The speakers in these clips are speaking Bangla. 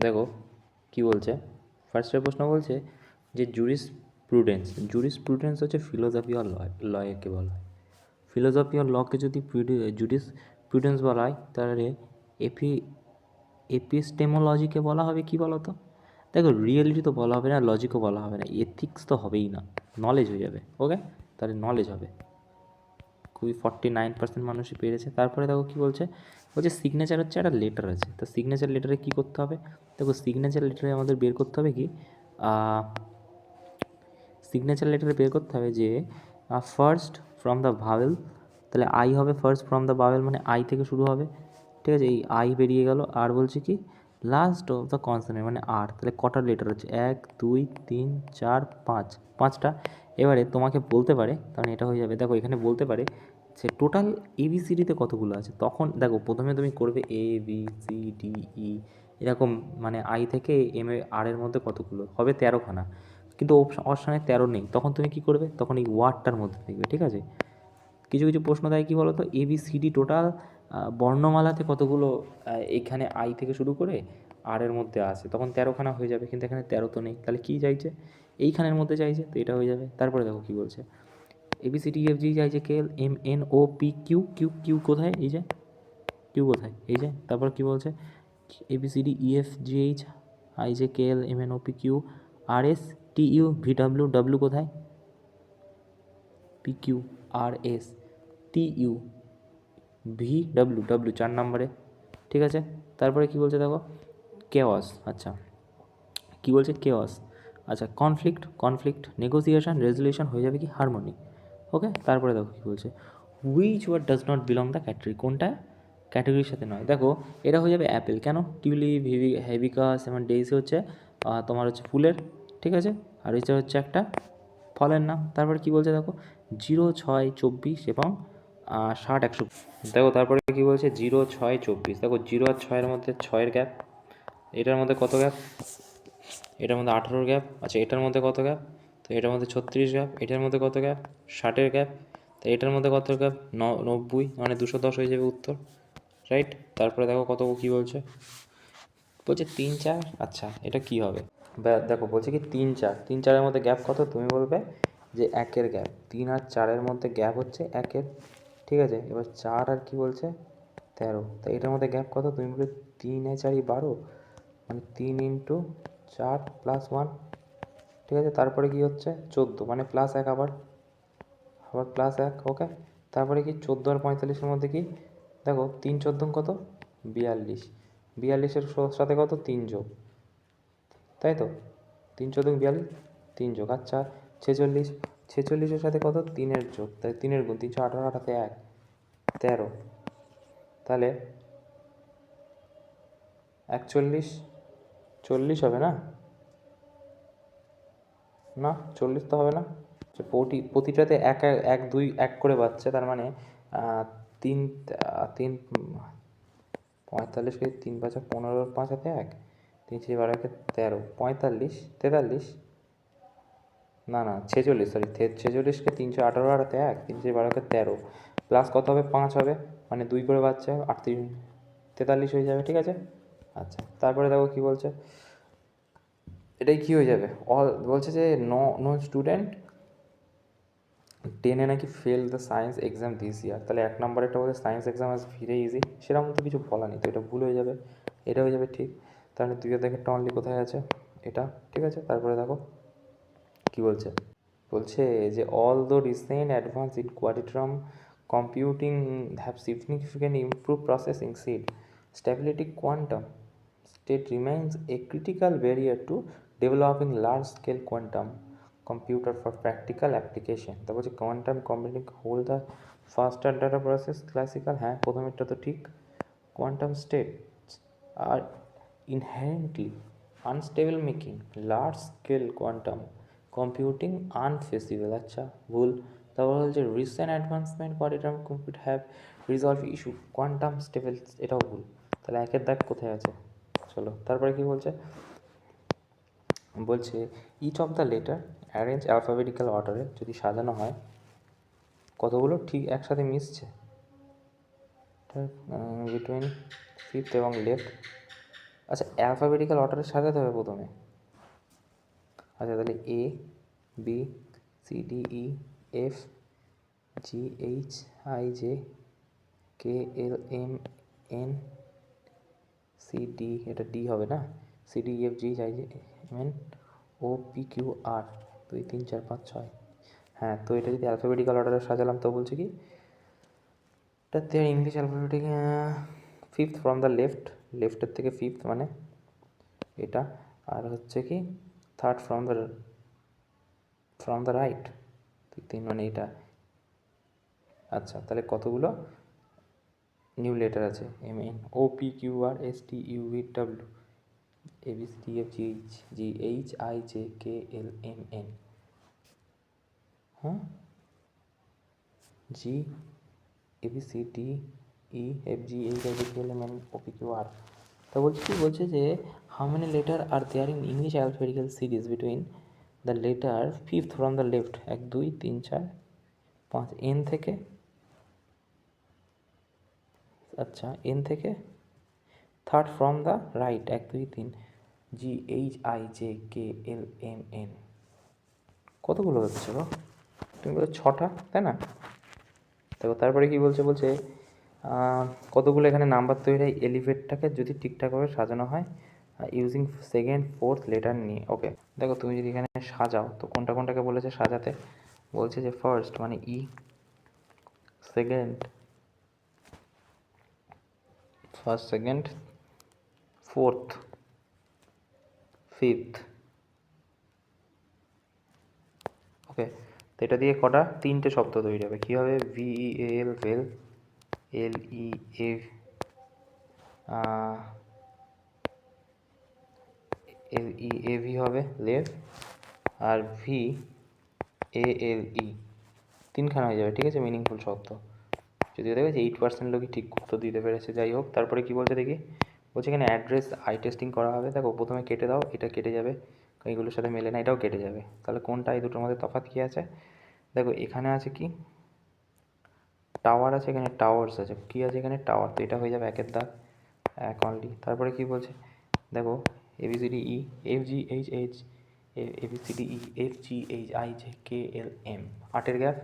দেখো কি বলছে, ফার্স্টের প্রশ্ন বলছে যে জুরিসপ্রুডেন্স হচ্ছে ফিলোসফি অর লকে বলা হয়। ফিলোসফি অর লকে যদি জুরিসপ্রুডেন্স বলা হয় তাহলে এপিস্টেমোলজিকে বলা হবে কি বলো তো? দেখো রিয়েলিটি তো বলা হবে না, লজিকও বলা হবে না, এথিক্স তো হবেই না, নলেজ হয়ে যাবে। ওকে, তাহলে নলেজ হবে। খুবই 49% মানুষই পেরেছে। তারপরে দেখো কী বলছে, বলছে সিগনেচার হচ্ছে একটা লেটার আছে, তো সিগনেচার লেটারে কী করতে হবে? দেখো সিগনেচার লেটারে আমাদের বের করতে হবে কি, সিগনেচার লেটারে বের করতে হবে যে ফার্স্ট ফ্রম দ্য ভাওয়েল, তাহলে আই হবে ফার্স্ট ফ্রম দ্য ভাওয়েল, মানে আই থেকে শুরু হবে, ঠিক আছে? এই আই বেরিয়ে গেল। আর বলছে কি লাস্ট অফ দ্য কনসোনেন্ট মানে আর, তাহলে কটার লেটার হচ্ছে 1 2 3 4 5, 5টা। এবারে তোমাকে বলতে পারে, কারণ এটা হয়ে যাবে, দেখো এখানে বলতে পারে যে টোটাল এবিসিডিতে কতগুলো আছে। তখন দেখো প্রথমে তুমি করবে এ বি সি ডি ই এরকম, মানে আই থেকে এম এ আর এর মধ্যে কতগুলো হবে, 13খানা, কিন্তু অপশানে 13 নেই। তখন তুমি কি করবে, তখন এই ওয়ার্ডটার মধ্যে দেখবে, ঠিক আছে? কিছু কিছু প্রশ্ন দেয় কী বলো তো, এবিসিডি টোটাল বর্ণমালাতে কতগুলো এইখানে আই থেকে শুরু করে আর এর মধ্যে আছে, তখন 13খানা হয়ে যাবে, কিন্তু এখানে 13 তো নেই, তাহলে কী চাইছে, এইখানের মধ্যে চাইছে, তো এটা হয়ে যাবে। তারপরে দেখো কী বলছে, এবিসিডি এফ জি চাইছে K L M N O P Q, Q Q কোথায়, এই যে কিউ কোথায়, এই যে। তারপর কী বলছে, A B C D E F G H I J K L M N O P Q R S T U V W, W কোথায়, P Q R S T U V W, W 4 নম্বরে, ঠিক আছে? তারপরে কী বলছে দেখো, কেওয়াস, আচ্ছা কী বলছে কেওয়াস, আচ্ছা কনফ্লিক্ট নেগোসিয়েশন রেজলিউশন হয়ে যাবে কি হারমোনি। ওকে, তারপরে দেখো কী বলছে, which word does not belong the category, কোনটা ক্যাটাগরির সাথে নয়। দেখো এটা হয়ে যাবে অ্যাপেল, কেন, টিউলিপ হেবিকাস এবং ডেইসি হচ্ছে তোমার হচ্ছে ফুলের, ঠিক আছে? আর এটা হচ্ছে একটা ফলের নাম। তারপরে কী বলছে দেখো, 0 6 24 এবং 60 100। দেখো তারপরে কী বলছে, 0 6 24, দেখো 0 আর 6-এর মধ্যে 6-এর গ্যাপ, এটার মধ্যে কত গ্যাপ, এটার মধ্যে 18-র গ্যাপ, আচ্ছা এটার মধ্যে কত গ্যাপ, তো এটার মধ্যে 36 গ্যাপ, এটার মধ্যে কত গ্যাপ, 60-এর গ্যাপ, তো এটার মধ্যে কত গ্যাপ, 90, মানে 210 হয়ে যাবে উত্তর, রাইট? তারপরে দেখো কত কী বলছে, বলছে 3 4, আচ্ছা এটা কী হবে, দেখো বলছে কি 3 4, 3 4-এর মধ্যে গ্যাপ কত, তুমি বলবে যে 1-এর গ্যাপ, 3 আর 4-এর মধ্যে গ্যাপ হচ্ছে 1-এর, ঠিক আছে? এবার 4 আর কি বলছে 13, তো এটার মধ্যে গ্যাপ কত, তুমি বলবে 3 এ 4 12, মানে 3 ইন্টু 4 প্লাস 1, ঠিক আছে? তারপরে কি হচ্ছে 14, মানে প্লাস 1, আবার প্লাস 1, ওকে। তারপরে কি 14 আর 45-এর মধ্যে কি, দেখো 3 14 কত 42, 42-এর সাথে কত 3 যোগ, তাই তো 3 14 42, 3 যোগ, আচ্ছা 46, 46-এর সাথে কত 3-এর যোগ, তাই 3-এর গুণ, 318 18 1 13, তাহলে 41 40 হবে না, না 40 তো হবে না, প্রতিটাতে এক এক 2 1 করে পাচ্ছে, তার মানে 3 3 45 কে 3 5 15, 5 হাতে 1, 3 6 12 কে 13, 45 43, না না 46, সরি 46-কে 318 আর হাতে 1, 3 6 12 কে 13, প্লাস কত হবে 5 হবে, মানে 2 করে পাচ্ছে 38 43 হয়ে যাবে, ঠিক আছে? আচ্ছা তারপরে দেখো কী বলছে, এটাই কী হয়ে যাবে, বলছে যে নো নো স্টুডেন্ট 10-এ নাকি fail the science exam this ইয়ার, তাহলে 1 নম্বরে একটা বলছে সায়েন্স এক্সাম আজ ভেরি ইজি, সেরকম তো কিছু বলা নেই, তো এটা ভুল হয়ে যাবে, এটা হয়ে যাবে ঠিক। তাহলে 2-এর দেখে অনলি কোথায় আছে, এটা, ঠিক আছে? তারপরে দেখো কী বলছে, বলছে যে অল দো recent advance in quantum computing have significant improve processing speed stability quantum state remains a critical barrier to developing large-scale quantum computer for practical application. তারপর হচ্ছে quantum computing hold the faster data process classical, হ্যাঁ প্রথমেরটা তো ঠিক, quantum states are inherently unstable making large-scale quantum computing unfeasible, আচ্ছা ভুল। তারপর হচ্ছে recent advancement quantum computer have resolved issue quantum stable, এটাও ভুল, তাহলে একের দাগ কোথায় আছে, চলো তারপরে কি বলছে, বলছে each of the letter arrange alphabetical অর্ডারে, যদি সাজানো হয় কতগুলো ঠিক একসাথে মিশছে, বিটুইন ফিফথ এবং লেফট, আচ্ছা, অ্যালফাবেটিক্যাল অর্ডারে সাজাতে হবে প্রথমে। আচ্ছা, তাহলে A B C D E F G H I J K L M N C D, এটা ডি হবে না, C D F G I J M N O P Q R 2 3 4 5 6। হ্যাঁ, তো এটা যদি অ্যালফাবেটিক্যাল অর্ডারে সাজালাম তো বলছে কি, এটাতে English alphabetic fifth from the left, লেফটের থেকে ফিফথ মানে এটা, আর হচ্ছে কি থার্ড ফ্রম দ্য রাইট, 3 মানে এটা। আচ্ছা, তাহলে কতগুলো নিউ লেটার আছে, M N O P Q R S T U V W A B C D F G H G H I J K L M N, হ্যাঁ, G A B C D E F G H I J K L M N O P Q R. তা বলছে কি, বলছে যে how many letter are there in English alphabetical series between the letter fifth from the left 1 2 3 4 5 N থেকে, আচ্ছা এন থেকে third from the right 1 2 3 G H I J K L M N, কতগুলো হচ্ছে গো? তুমি বলো 6টা, তাই না? দেখো তারপরে কি বলছে, বলছে কতগুলো এখানে নাম্বার তৈরি হয় এলিফেটটাকে যদি ঠিকঠাকভাবে সাজানো হয় ইউজিং সেকেন্ড ফোর্থ লেটার নিয়ে। ওকে, দেখো তুমি যদি এখানে সাজাও তো কোনটা কোনটাকে বলেছে সাজাতে, বলছে যে ফার্স্ট মানে E, second first second fourth fifth. Okay, তো এটা দিয়ে কটা 3টে শব্দ তৈরি হবে, কী হবে, ভিই এল ভেল, এল ই এ এল ই এ ভি হবে লেভ, আর ভি এ এল ই, 3খানা হয়ে যাবে, ঠিক আছে, মিনিংফুল শব্দ। যদিও দেখেছি 8% লোকই ঠিক উত্তর দিতে পেরেছে, যাই হোক। তারপরে কি বলছে দেখি, বলছে এখানে অ্যাড্রেস আই টেস্টিং করা হবে। দেখো প্রথমে কেটে দাও, এটা কেটে যাবে, এইগুলোর সাথে মেলে না, এটাও কেটে যাবে, তাহলে কোনটা, এই দুটোর মধ্যে তফাৎ কী আছে? দেখো এখানে আছে কি, টাওয়ার আছে, এখানে টাওয়ার্স আছে, কী আছে এখানে, টাওয়ার, তো এটা হয়ে যাবে একের দাগ, এক অনলি। তারপরে কি বলছে দেখো, A B C D E F G H H A B C D E F G H I J K L M, 8এর গ্যাপ,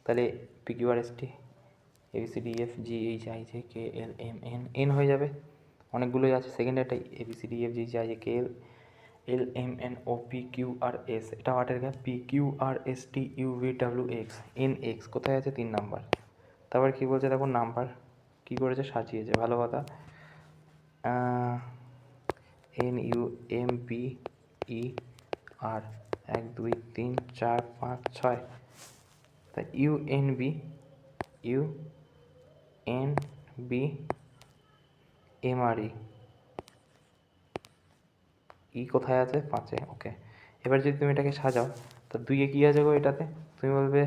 তাহলে P Q R S T A B C D F G H I J K L M N, N হয়ে যাবে, অনেকগুলোই আছে। সেকেন্ড একটা A B C D F G H I J K L L M N O P Q R S, এটা 8এর gap, P Q R S T U V W x N x, কোথায় আছে 3 নাম্বার। তারপর কী বলছে দেখো, নাম্বার কী করেছে, সাজিয়েছে, ভালো কথা। N U M P E R 1 2 3 4 5 6, তা U N B U N B M R E, E কোথায় আছে 5-এ। ওকে, এবার যদি তুমি এটাকে সাজাও তো 2-এ কী আছে গো এটাতে, তুমি বলবে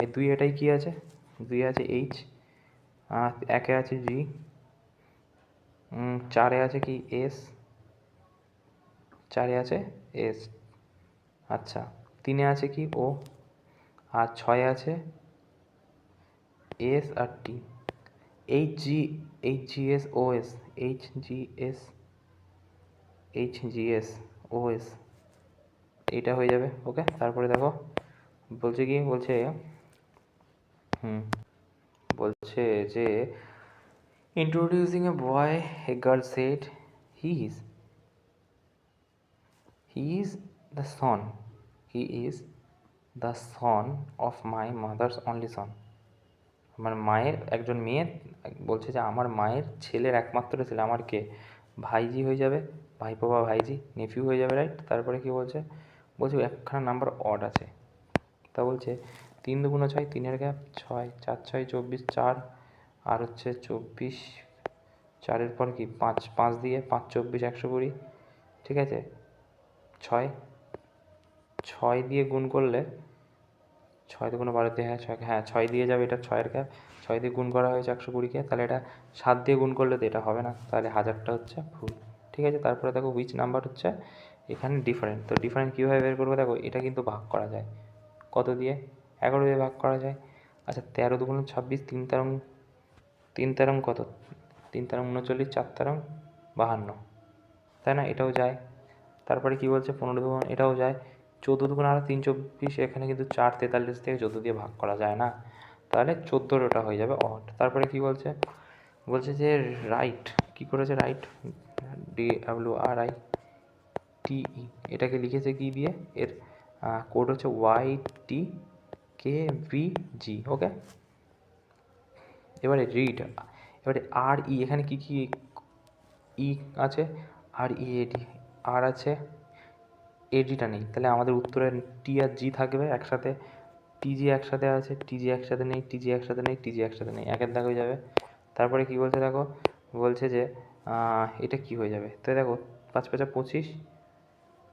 এই 2 এটাই কী আছে, 2-এ আছে এইচ, 1-এ আছে জি, 4-এ আছে কি এস, 4-এ আছে এস, আচ্ছা 3-এ আছে কি ও, আর 6-এ আছে S R T, H G S O S, H G S O S, এইটা হয়ে যাবে। ওকে, তারপরে দেখো বলছে কি, বলছে বলছে যে introducing a boy a girl said he is the son he is the son of my mother's only son, আমার মায়ের একজন মেয়ে, বলছে যে আমার মায়ের ছেলের একমাত্র ছেলে, আমার কে, ভাইজি হয়ে যাবে, ভাইপো বা ভাইজি, নেফিউ হয়ে যাবে, রাইট। তারপরে কি বলছে, বলছে একখানা নাম্বার অড আছে, তা বলছে 3 2 6, 3-এর গ্যাপ 6, 4 6 24, 4 আর হচ্ছে 24, 4-এর পর কি 5, 5 দিয়ে 5 24 120, ঠিক আছে, 6 6 দিয়ে গুণ করলে 6 দুগুণে 12, হ্যাঁ 6, হ্যাঁ 6 দিয়ে যাবে, এটা 6-এর গ্যাপ, 6 দিয়ে গুণ করা হয়েছে 120-কে, তাহলে এটা 7 দিয়ে গুণ করলে তো এটা হবে না, তাহলে 1000টা হচ্ছে ভুল, ঠিক আছে। তারপরে দেখো হুইচ নাম্বার হচ্ছে এখানে ডিফারেন্ট, তো ডিফারেন্ট কীভাবে বের করবো, দেখো এটা কিন্তু ভাগ করা যায়, কত দিয়ে, 11 দিয়ে ভাগ করা যায়। আচ্ছা 13 দুগুণ 26, 3 তেরং কত, 3 তেরং 39, 4 তেরং 52, তাই না, এটাও যায়। তারপরে কি বলছে 15 দুগুণ এটাও যায়, 14 দুগুণ আরও 3 24, এখানে কিন্তু 4 43 থেকে 14 দিয়ে ভাগ করা যায় না, তাহলে 14 ওটা হয়ে যাবে অড। তারপরে কি বলছে, বলছে যে রাইট, কি করেছে রাইট, DWRITE, এটাকে লিখেছে কি দিয়ে, এর কোড হচ্ছে YTKVG, ওকে। এবারে রিড, এবারে RE, এখানে কি কি ই আছে, READ, আর আছে, এডিটা নেই, তাহলে আমাদের উত্তরে টি আর জি থাকবে একসাথে, টিজি একসাথে আছে, টিজি একসাথে নেই, টিজি একসাথে নেই, টিজি একসাথে নেই, একের দাগ হয়ে যাবে। তারপরে কি বলছে দেখো, বলছে যে এটা কি হয়ে যাবে, তো দেখো 5 5 25,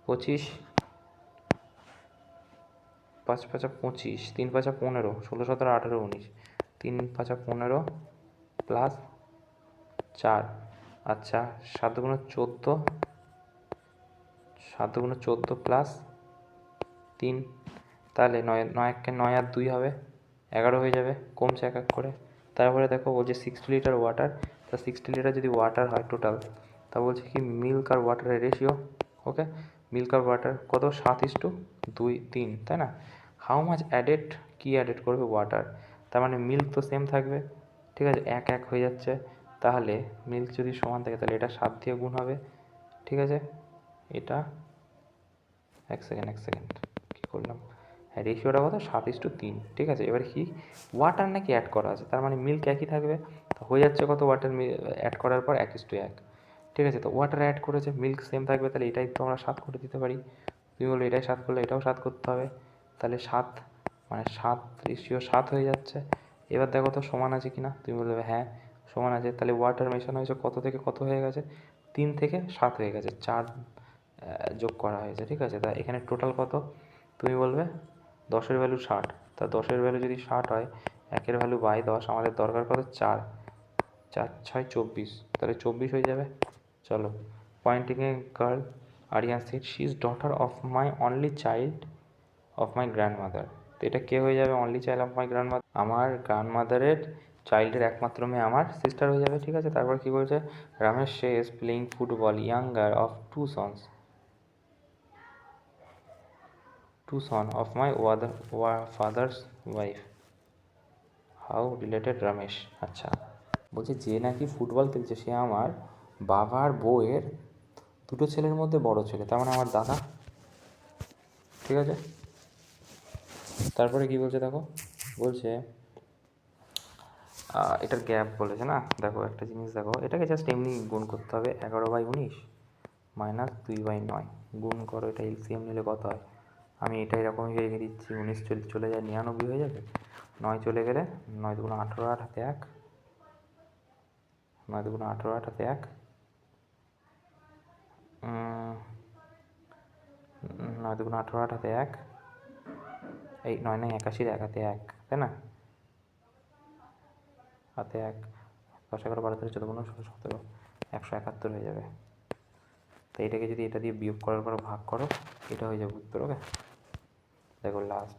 25, 5 5 25, 3 5 15, 16 17 18 19, 3 5 15 প্লাস 4, আচ্ছা 7 দুগুণ 14, 7 দুগুণ 14 প্লাস 3, তাহলে 9 1 9 আর 2 হবে 11 হয়ে যাবে, কমছে এক এক করে। তারপরে দেখো বলছে 60 লিটার ওয়াটার, তা 60 লিটার যদি ওয়াটার হয় টোটাল, তা বলছে কি মিল্ক আর ওয়াটারের রেশিও, ওকে। মিল্ক আর ওয়াটার কত, 7:2 3, তাই না। হাউ মাচ অ্যাডেড, কি অ্যাডেড করবে, ওয়াটার, তার মানে মিল্ক তো সেম থাকবে, ঠিক আছে, 1 1 হয়ে যাচ্ছে, তাহলে মিল্ক যদি সমান থাকে তাহলে এটা 7 দিয়ে গুণ হবে, ঠিক আছে। এটা এক সেকেন্ড কী করলাম, হ্যাঁ রেশিওটা কত, 7:3, ঠিক আছে। এবার কি ওয়াটার নাকি অ্যাড করা আছে, তার মানে মিল্ক একই থাকবে, তো হয়ে যাচ্ছে কত, ওয়াটার অ্যাড করার পর 1:1, ঠিক আছে। তো ওয়াটার অ্যাড করেছে, মিল্ক সেম থাকবে, তাহলে এটাই তো আমরা 7 করে দিতে পারি। তুমি বললো এটাই 7 করলে এটাও 7 করতে হবে, তাহলে 7 মানে 7:7 হয়ে যাচ্ছে। এবার দেখো তো সমান আছে কি না, তুমি বলবে হ্যাঁ সমান আছে, তাহলে ওয়াটার মেশানো হয়েছে কত থেকে কত হয়ে গেছে, 3 থেকে 7 হয়ে গেছে, 4 যোগ করা হয়েছে, ঠিক আছে। তা এখানে টোটাল কত, তুমি বলবে 10-এর ভ্যালু 60, তা 10-এর ভ্যালু যদি 60 হয়, 1-এর ভ্যালু বাই 10, আমাদের দরকার কত, 4, 4 6 24, তাহলে 24 হয়ে যাবে। চলো, pointing a girl, Aryan said she is daughter of my only child of my grandmother, তো এটা কে হয়ে যাবে, only child of my grandmother, আমার গ্র্যান্ডমাদারের চাইল্ডের একমাত্র মেয়ে আমার সিস্টার হয়ে যাবে, ঠিক আছে। তারপর কি বলছে, রমেশ সে is playing football younger of 2 sons, 2 son of my father's wife, how related Ramesh, আচ্ছা বলছে যে নাকি ফুটবল খেলছে সে আমার বাবার বউয়ের 2টো ছেলের মধ্যে বড় ছেলে, তার মানে আমার দাদা, ঠিক আছে। তারপরে কি বলছে দেখো, বলছে এটার গ্যাপ বলেছে না, দেখো একটা জিনিস দেখো, এটাকে জাস্ট এমনি গুণ করতে হবে, 11/19 মাইনাস 2/9 গুণ করো, এটা এলসিএম নিলে কত হয়, আমি এটা এরকমই রেখে দিচ্ছি, 19 চলে যায় 99 হয়ে যাবে, 9 চলে গেলে 9 দুগুণ 18, 8 হাতে 1, 9 দুগুণ 18, 8 হাতে 1, 9 দুগুণ 18, 8 হাতে 1, এই 9 9 81, 1 হাতে 1, তাই না, হাতে 1, 10 11 12 13 14 15 16 17, 171 হয়ে যাবে। তো এটাকে যদি এটা দিয়ে বিয়োগ করার পর ভাগ করো, এটা হয়ে যাবে উত্তর, ওকে। দেখো লাস্ট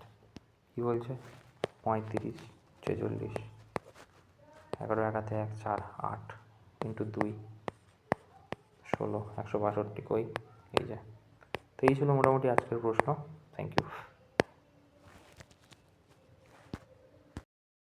কী বলছে, 35 46, 11 1 হাতে 1 4 8 ইন্টু 2 16, 162 কই, এই যে। তো এই ছিল মোটামুটি আজকের প্রশ্ন, থ্যাংক ইউ।